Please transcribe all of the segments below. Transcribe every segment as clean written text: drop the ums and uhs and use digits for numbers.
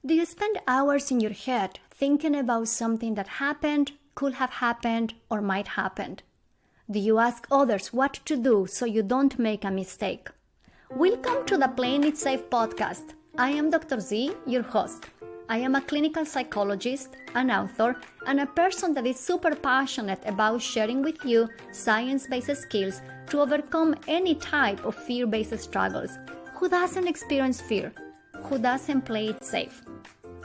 Do you spend hours in your head thinking about something that happened, could have happened, or might happen? Do you ask others what to do so you don't make a mistake? Welcome to the Playing It Safe podcast. I am Dr. Z, your host. I am a clinical psychologist, an author, and a person that is super passionate about sharing with you science-based skills to overcome any type of fear-based struggles. Who doesn't experience fear? Who doesn't play it safe?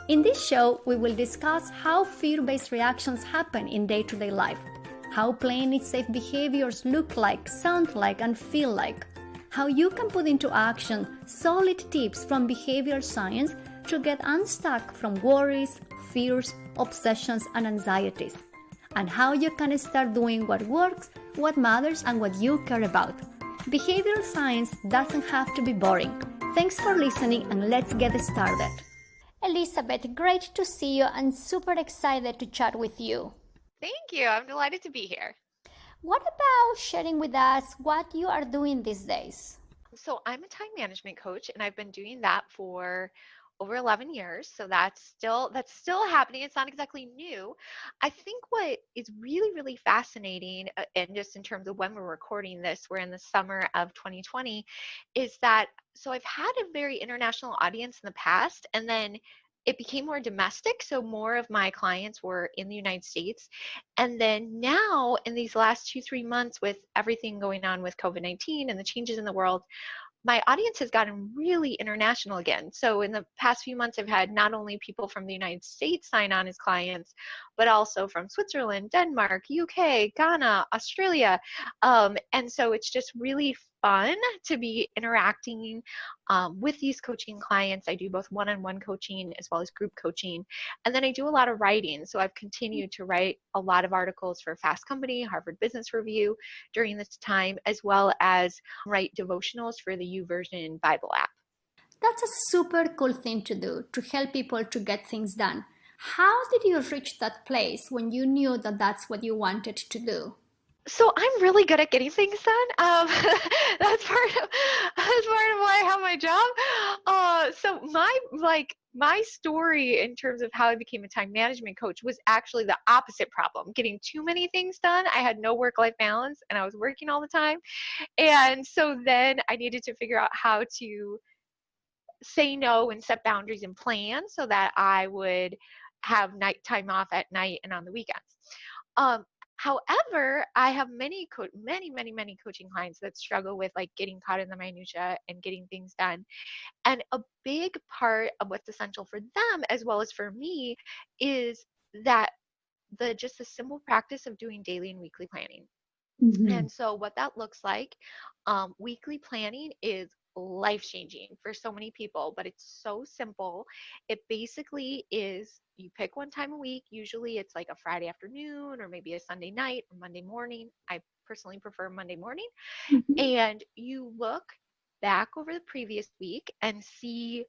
In this show, we will discuss how fear-based reactions happen in day-to-day life, how playing it safe behaviors look like, sound like, and feel like, how you can put into action solid tips from behavioral science to get unstuck from worries, fears, obsessions, and anxieties, and how you can start doing what works, what matters, and what you care about. Behavioral science doesn't have to be boring. Thanks for listening, and let's get started. Elizabeth, great to see you and super excited to chat with you. Thank you. I'm delighted to be here. What about sharing with us what you are doing these days? So, I'm a time management coach and I've been doing that for over 11 years. So that's still happening. It's not exactly new. I think what is really fascinating and just in terms of when we're recording this, we're in the summer of 2020, is that so I've had a very international audience in the past, and then it became more domestic. So more of my clients were in the United States. And then now, in these last 2, 3 months, with everything going on with COVID-19 and the changes in the world, my audience has gotten really international again. So in the past few months, I've had not only people from the United States sign on as clients, but also from Switzerland, Denmark, UK, Ghana, Australia. And so it's just really fun to be interacting with these coaching clients. I do both one-on-one coaching as well as group coaching. And then I do a lot of writing. So I've continued to write a lot of articles for Fast Company, Harvard Business Review during this time, as well as write devotionals for the YouVersion Bible app. That's a super cool thing to do, to help people to get things done. How did you reach that place when you knew that that's what you wanted to do? So I'm really good at getting things done. That's part of why I have my job. So my story in terms of how I became a time management coach was actually the opposite problem: getting too many things done. I had no work-life balance, and I was working all the time. And so then I needed to figure out how to say no and set boundaries and plan so that I would have night time off at night and on the weekends. Um, However, I have many coaching clients that struggle with like getting caught in the minutia and getting things done. And a big part of what's essential for them as well as for me is that the just the simple practice of doing daily and weekly planning. Mhm. And so, what that looks like, weekly planning is life changing for so many people, but it's so simple. It basically is you pick one time a week. Usually, it's like a Friday afternoon or maybe a Sunday night or Monday morning. I personally prefer Monday morning. Mhm. And you look back over the previous week and see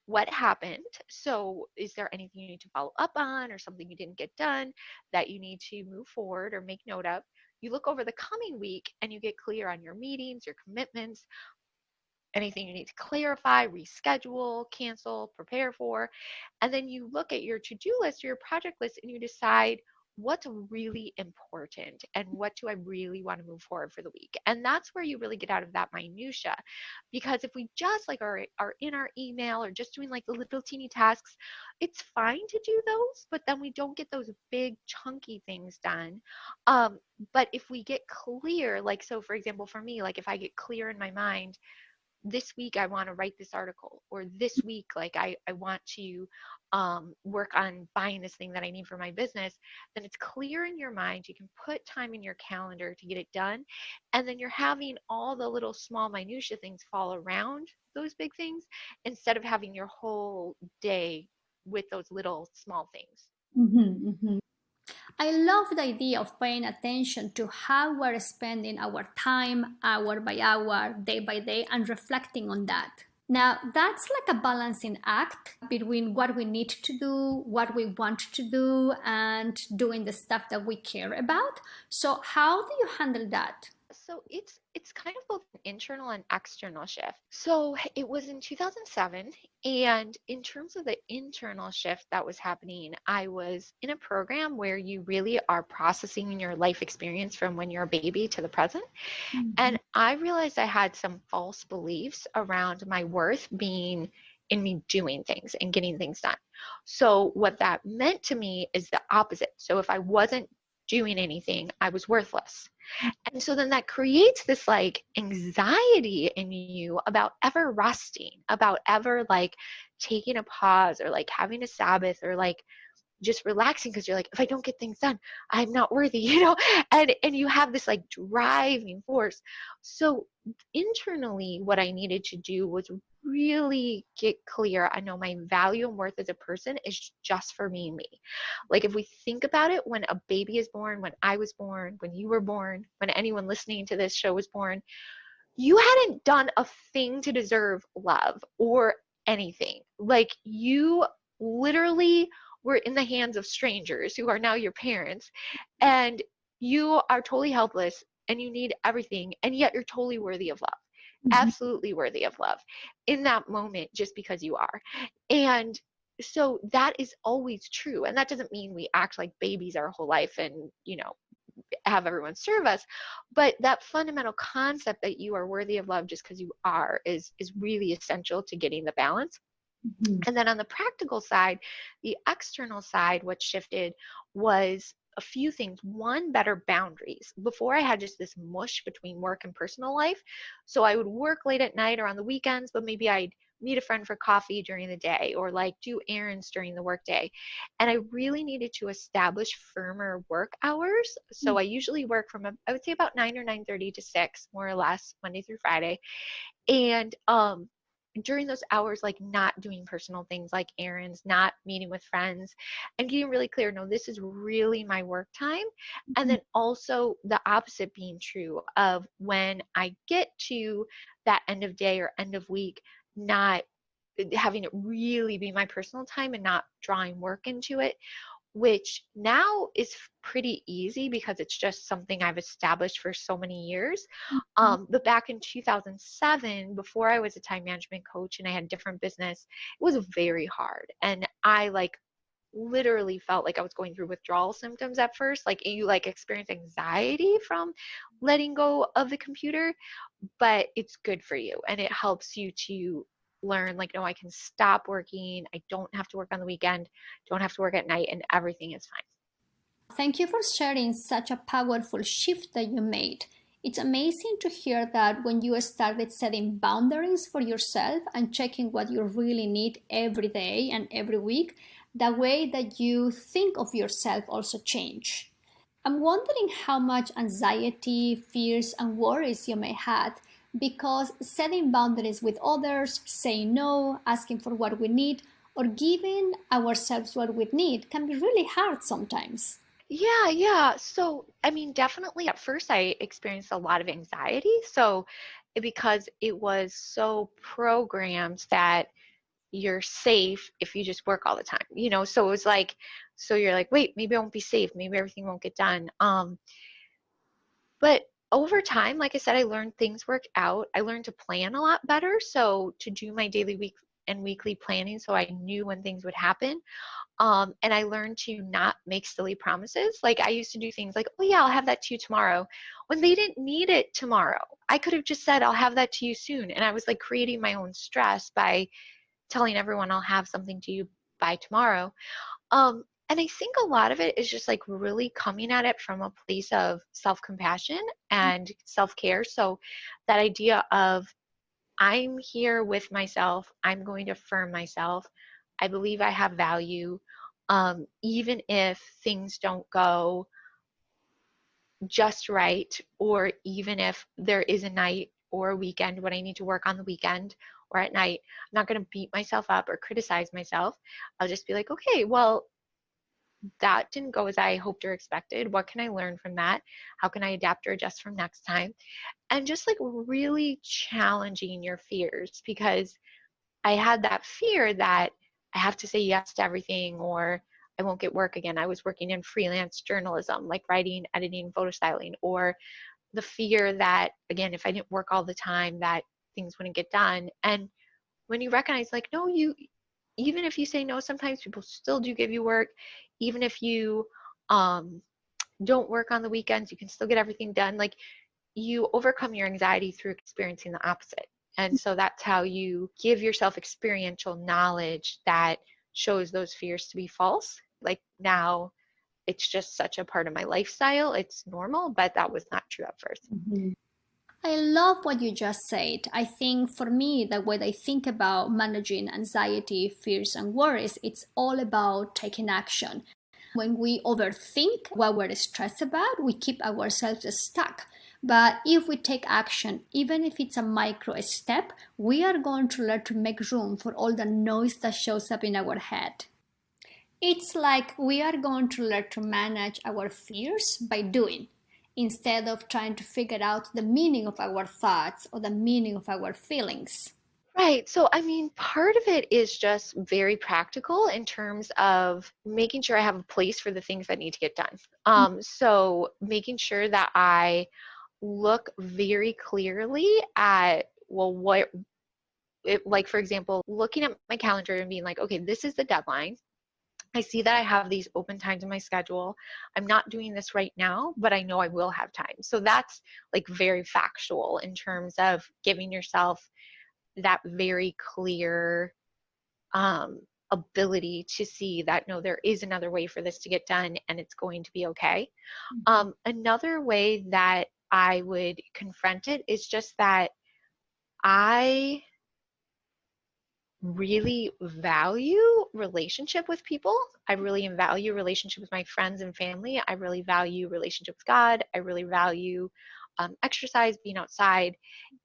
what happened. So, is there anything you need to follow up on or something you didn't get done that you need to move forward or make note of? You look over the coming week and you get clear on your meetings, your commitments, anything you need to clarify, reschedule, cancel, prepare for. And then you look at your to do list or your project list and you decide what's really important and what do I really want to move forward for the week. And that's where you really get out of that minutia. Because if we just like are in our email or just doing like the little teeny tasks, it's fine to do those, but then we don't get those big chunky things done. But if we get clear, like so for example, for me, like if I get clear in my mind, this week I want to write this article, or this week like I want to work on buying this thing that I need for my business, then it's clear in your mind. You can put time in your calendar to get it done, and then you're having all the little small minutia things fall around those big things instead of having your whole day with those little small things. Mhm, mhm. I love the idea of paying attention to how we're spending our time, hour by hour, day by day, and reflecting on that. Now, that's like a balancing act between what we need to do, what we want to do, and doing the stuff that we care about. So, how do you handle that? So it's kind of both an internal and external shift. So it was in 2007, and in terms of the internal shift that was happening, I was in a program where you really are processing your life experience from when you're a baby to the present. Mhm. And I realized I had some false beliefs around my worth being in me doing things and getting things done. So what that meant to me is the opposite. So if I wasn't doing anything, I was worthless. And so then that creates this like anxiety in you about ever resting, about ever like taking a pause or like having a Sabbath or like just relaxing because you're like, if I don't get things done, I'm not worthy, and you have this like driving force. So internally, what I needed to do was really get clear. I know my value and worth as a person is just for me and me. Like if we think about it, when a baby is born, when I was born, when you were born, when anyone listening to this show was born, you hadn't done a thing to deserve love or anything. Like you literally were in the hands of strangers who are now your parents, and you are totally helpless and you need everything, and yet you're totally worthy of love. Mhm. Absolutely worthy of love in that moment just because you are. And so that is always true. And that doesn't mean we act like babies our whole life and, have everyone serve us, but that fundamental concept that you are worthy of love just because you are is really essential to getting the balance. Mhm. And then on the practical side, the external side, what shifted was a few things. One, better boundaries. Before I had just this mush between work and personal life. So I would work late at night or on the weekends, but maybe I'd meet a friend for coffee during the day or like do errands during the workday. And I really needed to establish firmer work hours. So I usually work from I would say about 9 or 9:30 to 6, more or less, Monday through Friday. And during those hours, like not doing personal things like errands, not meeting with friends, and getting really clear, no, this is really my work time. And Mhm. then also the opposite being true of when I get to that end of day or end of week, not having it really be my personal time and not drawing work into it, which now is pretty easy because it's just something I've established for so many years. But back in 2007, before I was a time management coach and I had different business, it was very hard. And I like literally felt like I was going through withdrawal symptoms at first. Like you like experience anxiety from letting go of the computer, but it's good for you and it helps you to learn like, no, I can stop working. I don't have to work on the weekend, don't have to work at night, and everything is fine. Thank you for sharing such a powerful shift that you made. It's amazing to hear that when you started setting boundaries for yourself and checking what you really need every day and every week, the way that you think of yourself also changed. I'm wondering how much anxiety, fears, and worries you may have because setting boundaries with others, saying no, asking for what we need, or giving ourselves what we need can be really hard sometimes. Yeah. So, I mean, definitely at first I experienced a lot of anxiety. So, because it was so programmed that you're safe if you just work all the time, So it was like, so you're like, wait, maybe I won't be safe. Maybe everything won't get done. But over time, like I said, I learned things worked out. I learned to plan a lot better. So to do my daily week and weekly planning so I knew when things would happen. And I learned to not make silly promises. Like I used to do things like, oh yeah, I'll have that to you tomorrow, when they didn't need it tomorrow. I could have just said, I'll have that to you soon. And I was like creating my own stress by telling everyone I'll have something to you by tomorrow. And I think a lot of it is just like really coming at it from a place of self-compassion and self-care. So that idea of I'm here with myself, I'm going to affirm myself. I believe I have value. Even if things don't go just right, or even if there is a night or a weekend when I need to work on the weekend or at night, I'm not going to beat myself up or criticize myself. I'll just be like, okay, well, that didn't go as I hoped or expected. What can I learn from that? How can I adapt or adjust from next time? And just like really challenging your fears, because I had that fear that I have to say yes to everything or I won't get work again. I was working in freelance journalism, like writing, editing, photo styling, or the fear that, again, if I didn't work all the time, that things wouldn't get done. And when you recognize, like, no, even if you say no, sometimes people still do give you work. Even if you don't work on the weekends, you can still get everything done. Like, you overcome your anxiety through experiencing the opposite. And so that's how you give yourself experiential knowledge that shows those fears to be false. Like, now it's just such a part of my lifestyle. It's normal, but that was not true at first. Mhm. I love what you just said. I think for me, the way I think about managing anxiety, fears, and worries, it's all about taking action. When we overthink what we're stressed about, we keep ourselves stuck. But if we take action, even if it's a micro step, we are going to learn to make room for all the noise that shows up in our head. It's like we are going to learn to manage our fears by doing, instead of trying to figure out the meaning of our thoughts or the meaning of our feelings. Right. So, I mean, part of it is just very practical in terms of making sure I have a place for the things that need to get done. So making sure that I look very clearly at, well, what it, like, for example, looking at my calendar and being like, okay, this is the deadline. I see that I have these open times in my schedule. I'm not doing this right now, but I know I will have time. So that's like very factual in terms of giving yourself that very clear ability to see that, no, there is another way for this to get done and it's going to be okay. Another way that I would confront it is just that I really value relationship with people. I really value relationship with my friends and family. I really value relationship with God. I really value exercise, being outside.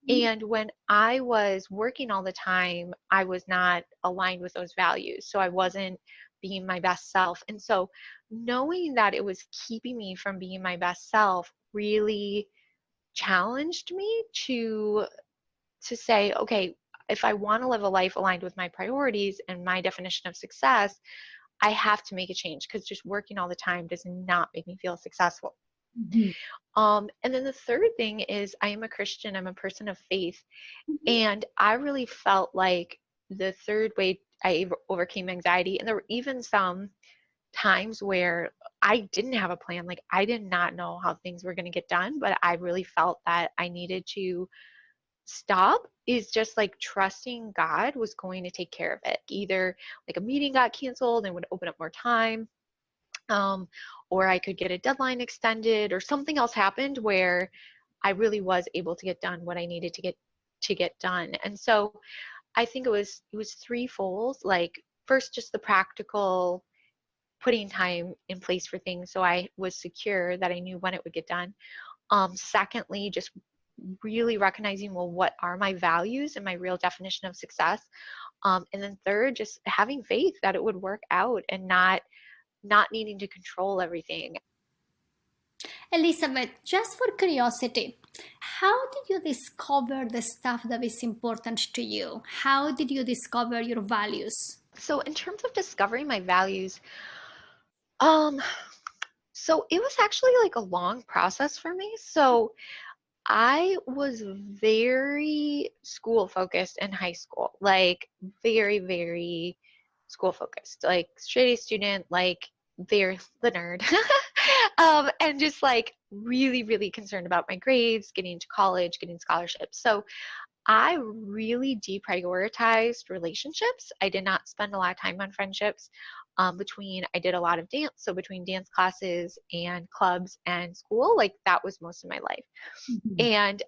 And when I was working all the time, I was not aligned with those values. So I wasn't being my best self. And so knowing that it was keeping me from being my best self really challenged me to say, okay, if I want to live a life aligned with my priorities and my definition of success, I have to make a change, because just working all the time does not make me feel successful. Mhm. And then the third thing is, I am a Christian, I'm a person of faith. Mhm. And I really felt like the third way I overcame anxiety, and there were even some times where I didn't have a plan. Like, I did not know how things were going to get done, but I really felt that I needed to stop, is just like trusting God was going to take care of it. Either like a meeting got canceled and would open up more time, um, or I could get a deadline extended, or something else happened where I really was able to get done what I needed to get done. And so I think it was threefold. Like, first, just the practical putting time in place for things so I was secure that I knew when it would get done. Secondly, just really recognizing, well, what are my values and my real definition of success? And then third, just having faith that it would work out, and not needing to control everything. Elizabeth, just for curiosity, how did you discover the stuff that is important to you? How did you discover your values? So in terms of discovering my values, um, so it was actually like a long process for me. So I was very school focused in high school, like very, very school focused, like straight A student, like very the nerd, and just like really, really concerned about my grades, getting into college, getting scholarships. So I really deprioritized relationships. I did not spend a lot of time on friendships. I did a lot of dance, so between dance classes and clubs and school, like that was most of my life. Mhm.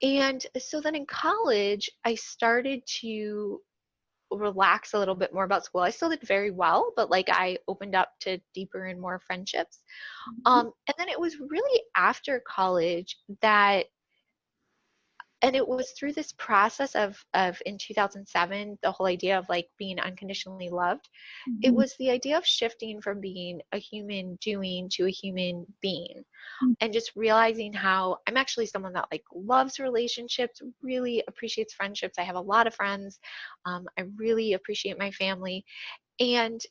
And so then in college, I started to relax a little bit more about school. I still did very well, but like I opened up to deeper and more friendships. And then it was really after college that, and it was through this process of in 2007, the whole idea of like being unconditionally loved. It Mhm. was the idea of shifting from being a human doing to a human being, and just realizing how I'm actually someone that like loves relationships, really appreciates friendships. I have a lot of friends. I really appreciate my family. And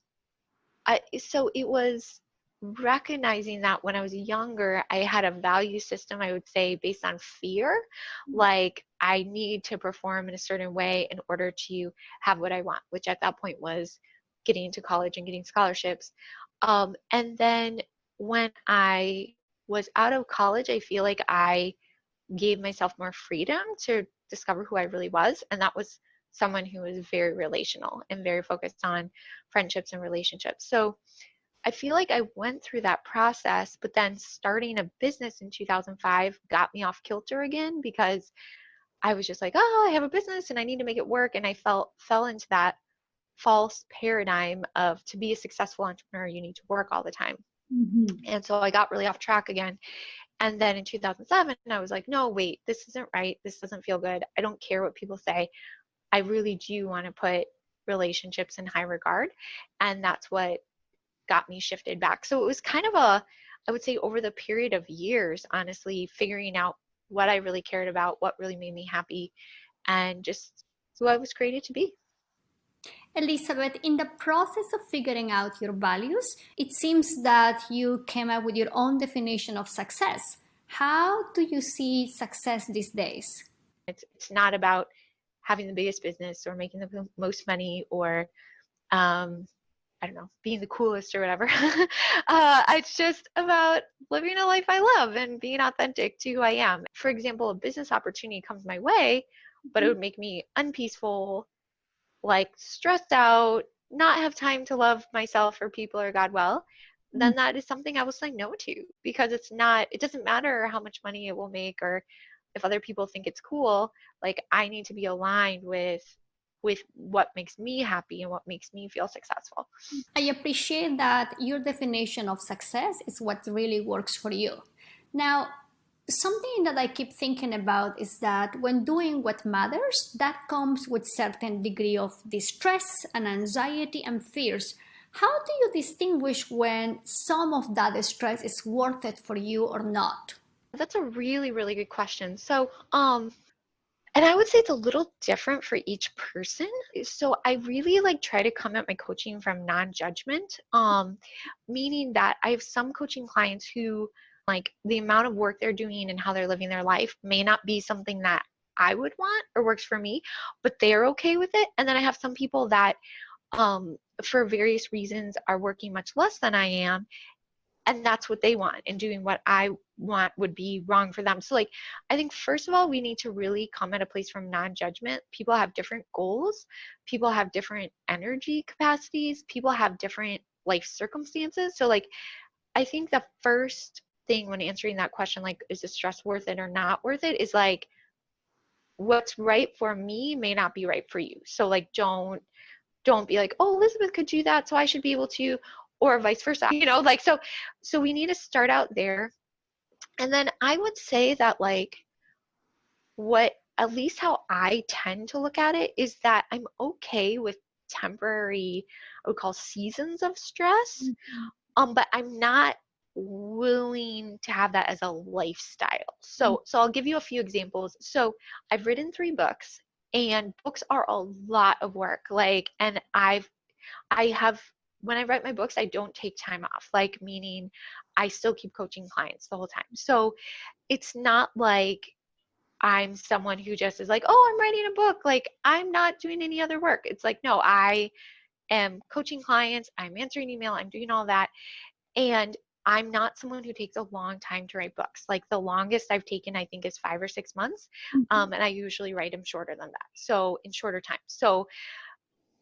so it was recognizing that when I was younger, I had a value system, I would say, based on fear. Like, I need to perform in a certain way in order to have what I want, which at that point was getting into college and getting scholarships. And then when I was out of college, I feel like I gave myself more freedom to discover who I really was. And that was someone who was very relational and very focused on friendships and relationships. So I feel like I went through that process, but then starting a business in 2005 got me off kilter again because I was just like, oh, I have a business and I need to make it work. And I fell into that false paradigm of, to be a successful entrepreneur, you need to work all the time. Mhm. And so I got really off track again. And then in 2007, I was like, no, wait, this isn't right. This doesn't feel good. I don't care what people say. I really do want to put relationships in high regard. And that's what got me shifted back. So it was kind of I would say over the period of years, honestly, figuring out what I really cared about, what really made me happy, and just who I was created to be. Elizabeth, in the process of figuring out your values, it seems that you came up with your own definition of success. How do you see success these days? It's not about having the biggest business or making the most money or um, I don't know, being the coolest or whatever. It's just about living a life I love and being authentic to who I am. For example, a business opportunity comes my way, but it would make me unpeaceful, like stressed out, not have time to love myself or people or God well, then that is something I will say no to because it doesn't matter how much money it will make or if other people think it's cool. Like, I need to be aligned with what makes me happy and what makes me feel successful. I appreciate that your definition of success is what really works for you. Now, something that I keep thinking about is that when doing what matters, that comes with certain degree of distress and anxiety and fears. How do you distinguish when some of that stress is worth it for you or not? That's a really, really good question. And I would say it's a little different for each person. So I really like try to come at my coaching from non-judgment, meaning that I have some coaching clients who, like, the amount of work they're doing and how they're living their life may not be something that I would want or works for me, but they're okay with it. And then I have some people that, for various reasons, are working much less than I am, and that's what they want, and doing what I want would be wrong for them. So, like, I think first of all, we need to really come at a place from non-judgment. People have different goals, people have different energy capacities, people have different life circumstances. So, like, I think the first thing when answering that question, like, is the stress worth it or not worth it, is like, what's right for me may not be right for you. So, like, don't be like, oh, Elizabeth could do that, so I should be able to, or vice versa. Like, so we need to start out there. And then I would say that, like, what, at least how I tend to look at it, is that I'm okay with temporary, I would call, seasons of stress. But I'm not willing to have that as a lifestyle. So I'll give you a few examples. So I've written 3 books, and books are a lot of work. Like, and I have, when I write my books, I don't take time off, like, meaning I still keep coaching clients the whole time. So it's not like I'm someone who just is like, oh, I'm writing a book, like, I'm not doing any other work. It's like, no, I am coaching clients, I'm answering email, I'm doing all that. And I'm not someone who takes a long time to write books. Like, the longest I've taken, I think, is 5 or 6 months. And I usually write them shorter than that. So in shorter time. So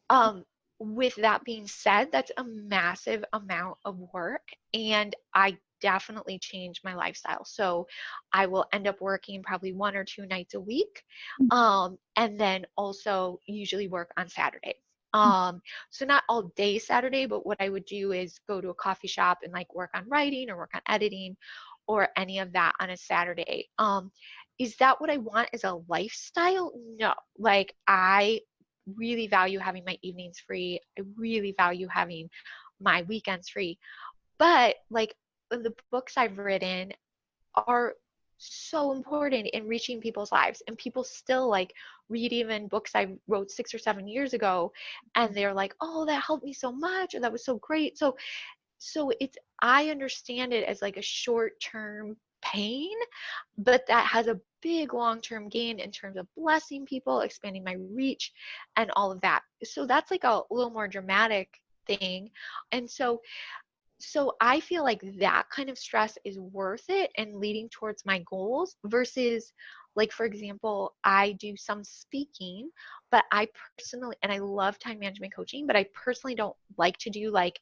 um, with that being said, that's a massive amount of work, and I definitely changed my lifestyle. So I will end up working probably 1 or 2 nights a week, and then also usually work on Saturday. So not all day Saturday, but what I would do is go to a coffee shop and, like, work on writing or work on editing or any of that on a Saturday. Is that what I want as a lifestyle? No. Like, I really value having my evenings free. I really value having my weekends free. But, like, the books I've written are so important in reaching people's lives, and people still, like, read even books I wrote 6 or 7 years ago, and they're like, oh, that helped me so much, or that was so great. So So I understand it as like a short-term pain, but that has a big long-term gain in terms of blessing people, expanding my reach, and all of that. So that's like a little more dramatic thing. And so I feel like that kind of stress is worth it and leading towards my goals versus, like, for example, I do some speaking, but I personally, and I love time management coaching, but I personally don't like to do like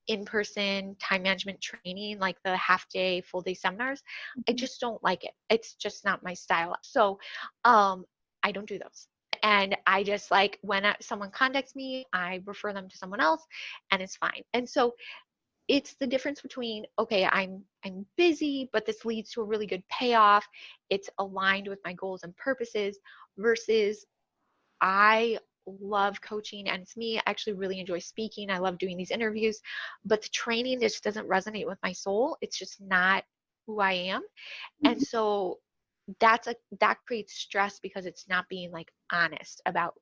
in-person time management training, like the half day, full day seminars. I just don't like it. It's just not my style. So I don't do those. And I just like when someone contacts me, I refer them to someone else and it's fine. And so it's the difference between, okay, I'm busy, but this leads to a really good payoff. It's aligned with my goals and purposes versus I love coaching and it's me. I actually really enjoy speaking. I love doing these interviews, but the training just doesn't resonate with my soul. It's just not who I am. And so that creates stress because it's not being like honest about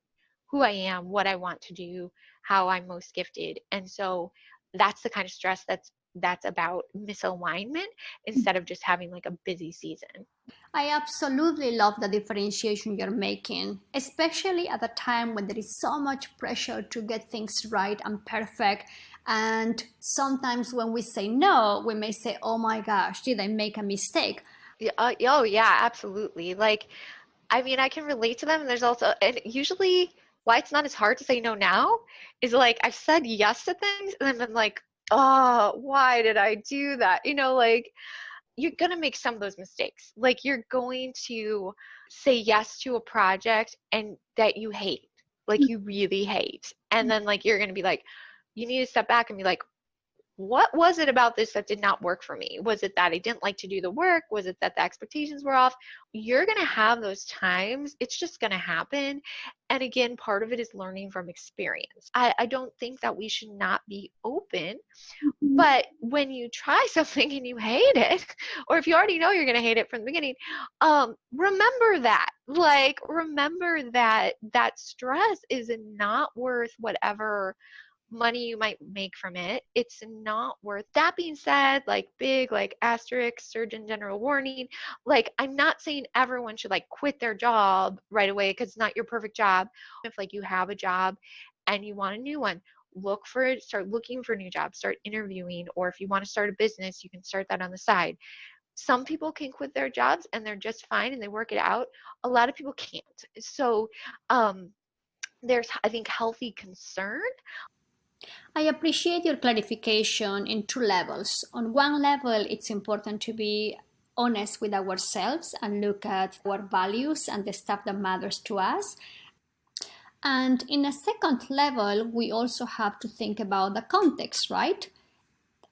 who I am, what I want to do, how I'm most gifted. And so that's the kind of stress that's about misalignment instead of just having like a busy season. I absolutely love the differentiation you're making, especially at a time when there is so much pressure to get things right and perfect. And sometimes when we say no, we may say, oh my gosh, did I make a mistake? Yeah, oh yeah, absolutely. Like, I mean, I can relate to them. And there's also, and usually why it's not as hard to say no now is like I've said yes to things and then been like, oh, why did I do that? Like you're going to make some of those mistakes. Like you're going to say yes to a project and that you hate, like you really hate. And then like you're going to be like, you need to step back and be like, what was it about this that did not work for me? Was it that I didn't like to do the work? Was it that the expectations were off? You're going to have those times. It's just going to happen. And again, part of it is learning from experience. I don't think that we should not be open, but when you try something and you hate it, or if you already know you're going to hate it from the beginning, remember that. Like, remember that that stress is not worth whatever money you might make from it. It's not worth. That being said, like big like asterisk surgeon general warning, like I'm not saying everyone should like quit their job right away because it's not your perfect job. If like you have a job and you want a new one, look for it, start looking for new jobs, start interviewing, or if you want to start a business, you can start that on the side. Some people can quit their jobs and they're just fine and they work it out. A lot of people can't. So there's, I think, healthy concern. I appreciate your clarification in two levels. On one level, it's important to be honest with ourselves and look at our values and the stuff that matters to us. And in a second level, we also have to think about the context, right?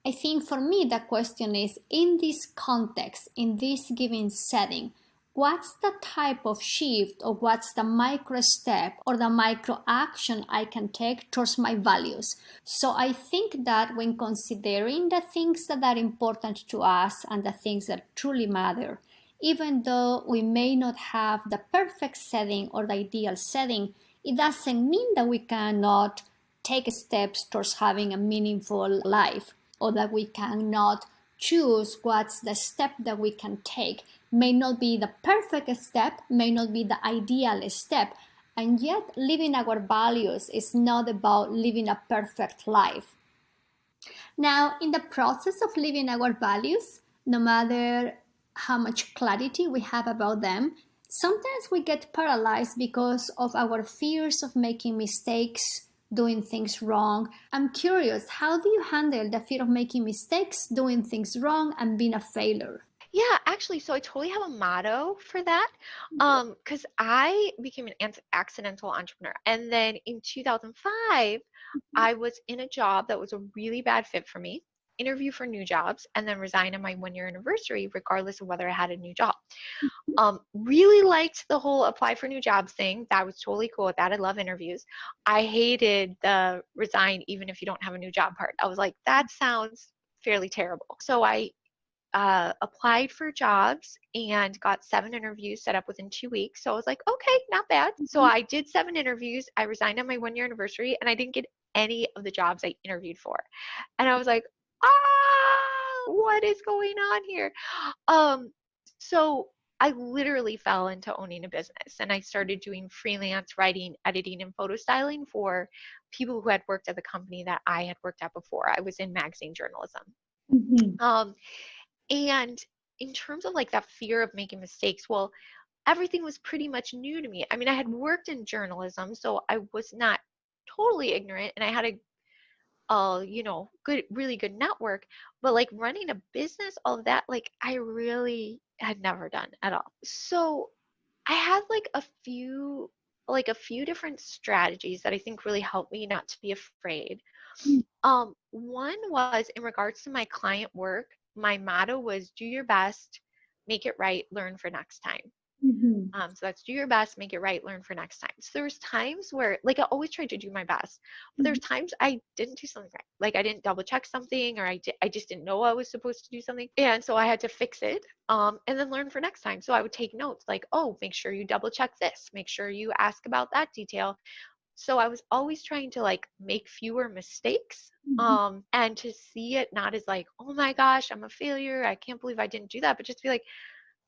I think for me, the question is in this context, in this given setting, what's the type of shift or what's the micro step or the micro action I can take towards my values? So I think that when considering the things that are important to us and the things that truly matter, even though we may not have the perfect setting or the ideal setting, it doesn't mean that we cannot take steps towards having a meaningful life or that we cannot choose what's the step that we can take. May not be the perfect step, may not be the ideal step, and yet living our values is not about living a perfect life. Now, in the process of living our values, no matter how much clarity we have about them, sometimes we get paralyzed because of our fears of making mistakes, doing things wrong. I'm curious, how do you handle the fear of making mistakes, doing things wrong, and being a failure? Yeah, actually, so I totally have a motto for that. Because I became an accidental entrepreneur. And then in 2005, I was in a job that was a really bad fit for me, interview for new jobs, and then resign on my 1 year anniversary, regardless of whether I had a new job. Really liked the whole apply for new jobs thing. That was totally cool with that. I love interviews. I hated the resign even if you don't have a new job part. I was like, that sounds fairly terrible. So I applied for jobs and got 7 interviews set up within 2 weeks. So I was like, okay, not bad. So I did 7 interviews. I resigned on my 1 year anniversary and I didn't get any of the jobs I interviewed for. And I was like, what is going on here? Um, so I literally fell into owning a business and I started doing freelance writing, editing, and photo styling for people who had worked at the company that I had worked at before. I was in magazine journalism. Mhm. Um, and in terms of like that fear of making mistakes, well, everything was pretty much new to me. I mean, I had worked in journalism, so I was not totally ignorant and I had good, really good network, but like running a business, all of that, like I really had never done at all. So I had like a few different strategies that I think really helped me not to be afraid. One was in regards to my client work, my motto was do your best, make it right, learn for next time. Mhm. So that's do your best, make it right, learn for next time. So there was times where, like, I always tried to do my best, but there's times I didn't do something right. Like I didn't double check something, or I just didn't know I was supposed to do something, and so I had to fix it. And then learn for next time. So I would take notes, like, oh, make sure you double check this, make sure you ask about that detail. So I was always trying to like make fewer mistakes. Mhm. And to see it not as like, oh my gosh, I'm a failure, I can't believe I didn't do that, but just be like,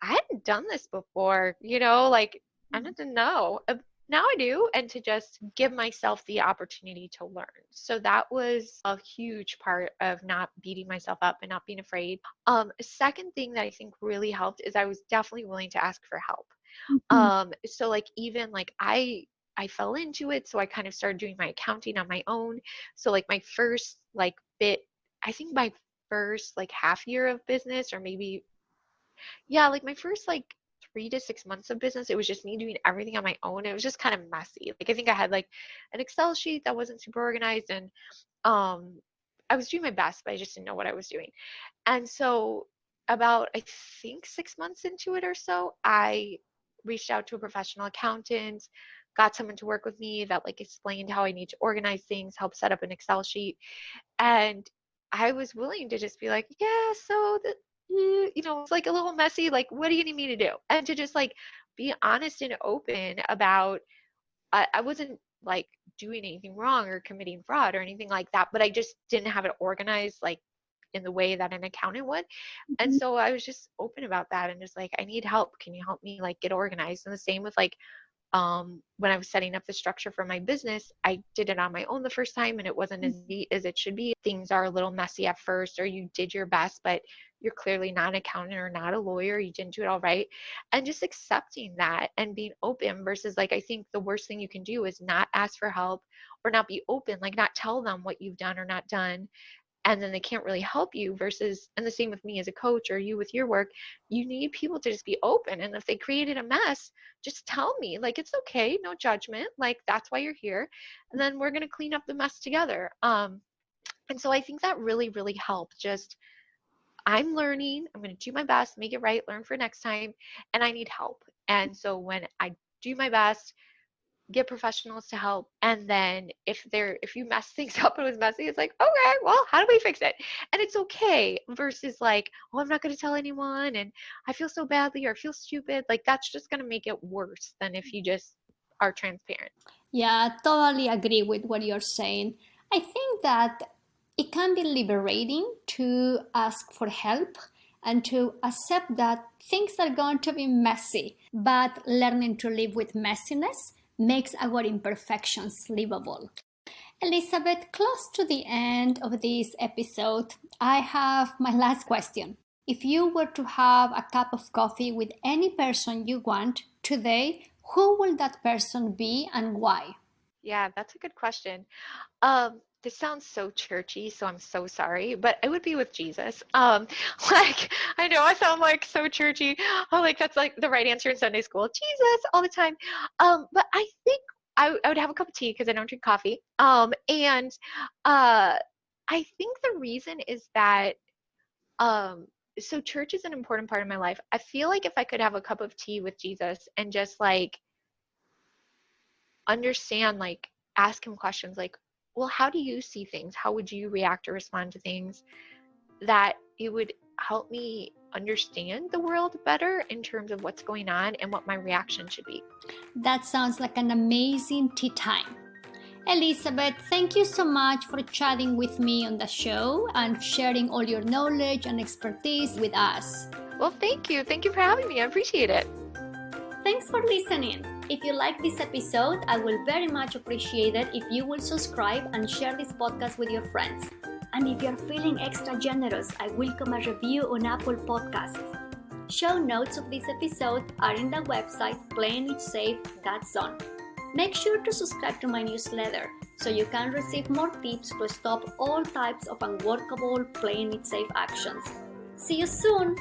I hadn't done this before, like I didn't know. Now I do, and to just give myself the opportunity to learn. So that was a huge part of not beating myself up and not being afraid. A second thing that I think really helped is I was definitely willing to ask for help. Mhm. So like even like I fell into it, so I kind of started doing my accounting on my own. So like my first like bit, I think my first like half year of business, or maybe yeah, like my first like 3 to 6 months of business, it was just me doing everything on my own. It was just kind of messy. Like I think I had like an Excel sheet that wasn't super organized, and um I was doing my best, but I just didn't know what I was doing. And so about I think 6 months into it or so, I reached out to a professional accountant, got someone to work with me that like explained how I need to organize things, help set up an Excel sheet. And I was willing to just be like, yeah, so it's like a little messy. Like, what do you need me to do? And to just like be honest and open about, I wasn't like doing anything wrong or committing fraud or anything like that, but I just didn't have it organized like in the way that an accountant would. And Mhm. so I was just open about that and just like, I need help. Can you help me like get organized? And the same with like when I was setting up the structure for my business, I did it on my own the first time and it wasn't as neat as it should be. Things are a little messy at first, or you did your best, but you're clearly not an accountant or not a lawyer. You didn't do it all right. And just accepting that and being open versus like, I think the worst thing you can do is not ask for help or not be open, like not tell them what you've done or not done, and then they can't really help you versus, and the same with me as a coach or you with your work, you need people to just be open, and if they created a mess, just tell me, like it's okay, no judgment, like that's why you're here, and then we're going to clean up the mess together. And so I think that really really helped. Just I'm learning, I'm going to do my best, make it right, learn for next time, and I need help. And so when I do my best, get professionals to help, and then if you mess things up and it was messy, it's like, okay, well, how do we fix it? And it's okay versus like, oh, I'm not going to tell anyone and I feel so badly or I feel stupid. Like that's just going to make it worse than if you just are transparent. Yeah, I totally agree with what you're saying. I think that it can be liberating to ask for help and to accept that things are going to be messy, but learning to live with messiness makes our imperfections livable. Elizabeth, close to the end of this episode, I have my last question. If you were to have a cup of coffee with any person you want today, who will that person be and why? Yeah, that's a good question. This sounds so churchy, so I'm so sorry, but it would be with Jesus. Like I know I sound like so churchy. Oh, like that's like the right answer in Sunday school. Jesus all the time. But I think I would have a cup of tea because I don't drink coffee. And I think the reason is that um so church is an important part of my life. I feel like if I could have a cup of tea with Jesus and just like understand, like ask him questions like, well, how do you see things? How would you react or respond to things? That it would help me understand the world better in terms of what's going on and what my reaction should be. That sounds like an amazing tea time. Elizabeth, thank you so much for chatting with me on the show and sharing all your knowledge and expertise with us. Well, thank you. Thank you for having me. I appreciate it. Thanks for listening. If you like this episode, I will very much appreciate it if you will subscribe and share this podcast with your friends. And if you're feeling extra generous, I welcome a review on Apple Podcasts. Show notes of this episode are in the website playingitsafe.zone. Make sure to subscribe to my newsletter so you can receive more tips to stop all types of unworkable playing it safe actions. See you soon!